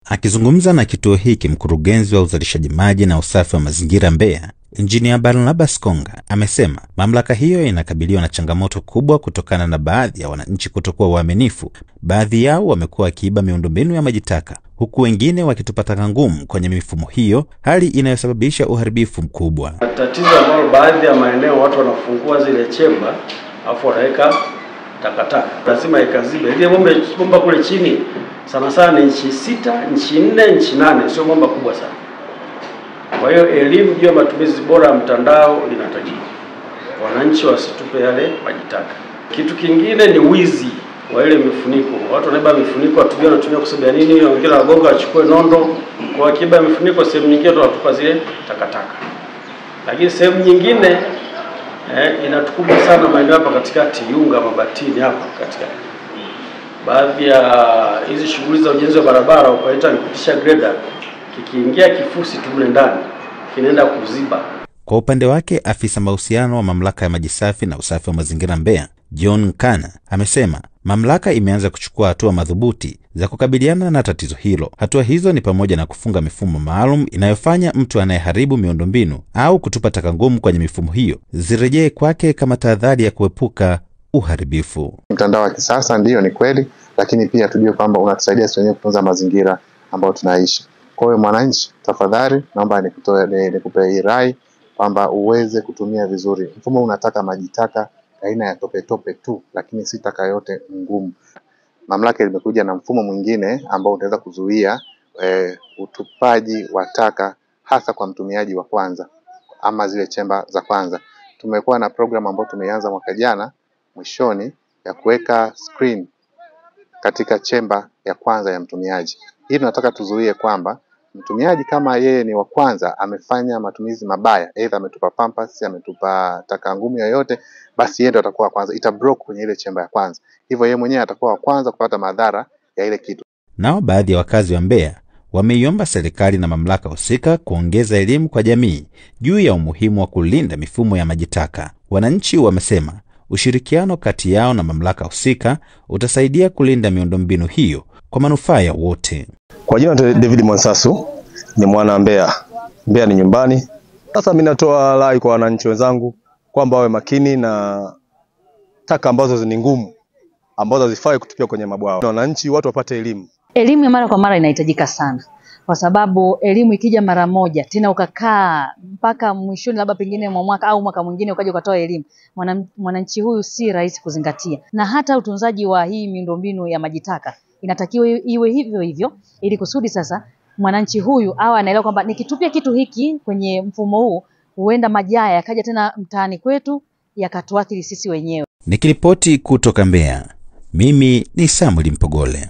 Akizungumza na kituo hiki, mkurugenzi wa uzalishaji maji na usafi wa mazingira Mbeya, Engineer Barnabas Konga, amesema mamlaka hiyo inakabiliwa na changamoto kubwa kutokana na baadhi ya wananchi kutokuwa waaminifu. Baadhi yao wamekuwa wakiiba miundombinu ya maji taka, huku wengine wakitupa taka ngumu kwenye mifumo hiyo, hali inayosababisha uharibifu mkubwa. Tatizo ambalo baadhi ya maeneo watu wanafungua zile chemba afu wanaweka takataka, lazima ikazibe. Ile bomba kule chini sana sana ni inchi 6, inchi 4, inchi 8, sio bomba kubwa sana. Kwa hiyo elimu juu ya matumizi bora ya mtandao inatakiwa. Wananchi wasitupe yale maji taka. Kitu kingine ni wizi wa ile mifuniko. Watu wanaiba mifuniko, watu wanatumia kusabia nini? Wengine wagonga wachukue nondo, kwa wakiba mifuniko sehemu nyingine tunatupa zile takataka. Lakini sehemu nyingine inatukumba sana maeneo hapa katikati, Iunga, Mabatini hapa katikati. Baadhi ya hizi shughuli za ujenzi wa barabara ukaita nipitisha greda, kikiingia kifusi tu mle ndani kinaenda kuziba. Kwa upande wake, afisa mahusiano wa mamlaka ya maji safi na usafi wa mazingira Mbeya, John Kana, amesema mamlaka imeanza kuchukua hatua madhubuti za kukabiliana na tatizo hilo. Hatua hizo ni pamoja na kufunga mifumo maalum inayofanya mtu anayeharibu miundombinu au kutupa taka ngumu kwenye mifumo hiyo zirejee kwake kama tahadhari ya kuepuka uharibifu. Mtandao wa kisasa ndio ni kweli, lakini pia tujue kwamba unatusaidia sisi wenyewe kutunza mazingira ambayo tunaishi. Kwa hiyo mwananchi, tafadhali naomba nikupe rai kwamba uweze kutumia vizuri. Mfumo unataka maji taka aina ya tope tu, lakini si taka yote ngumu. Mamlaka imekuja na mfumo mwingine ambao utaweza kuzuia utupaji wa taka hasa kwa mtumiaji wa kwanza ama zile chemba za kwanza. Tumekuwa na program ambayo tumeanza mwaka jana mwishoni ya kuweka screen katika chemba ya kwanza ya mtumiaji. Hii tunataka tuzuie kwamba mtumiaji kama yeye ni wa kwanza amefanya matumizi mabaya, aidha ametupa pampers, ametupa taka ngumu yoyote, basi yeye ndo atakuwa kwanza, itablock kwenye ile chemba ya kwanza. Hivyo yeye mwenyewe atakuwa wa kwanza kupata madhara ya ile kitu. Nao baadhi ya wakazi wa Mbeya wameiomba serikali na mamlaka husika kuongeza elimu kwa jamii juu ya umuhimu wa kulinda mifumo ya maji taka. Wananchi wamesema ushirikiano kati yao na mamlaka husika utasaidia kulinda miundombinu hiyo kwa manufaa ya wote. Kwa jina David Mwansasu, ni mwana Mbeya. Mbeya ni nyumbani. Sasa mimi natoa rai kwa wananchi wenzangu kwamba wawe makini na taka ambazo ni ngumu, ambazo hazifai kutupia kwenye mabwawa. Wananchi watu wapate elimu. Elimu ya mara kwa mara inahitajika sana. Kwa sababu elimu ikija mara moja, tena ukakaa mpaka mwishoni labda pengine mwa mwaka au mwaka mwingine ukaja ukatoa elimu, mwananchi huyu si rahisi kuzingatia. Na hata utunzaji wa hii miundombinu ya maji taka inatakiwa iwe hivyo hivyo, ili kusudi sasa mwananchi huyu awe anaelewa kwamba nikitupia kitu hiki kwenye mfumo huu, huenda maji haya yakaja tena mtaani kwetu yakatuathiri sisi wenyewe. Nikiripoti kutoka Mbeya, mimi ni Samuel Mpogole.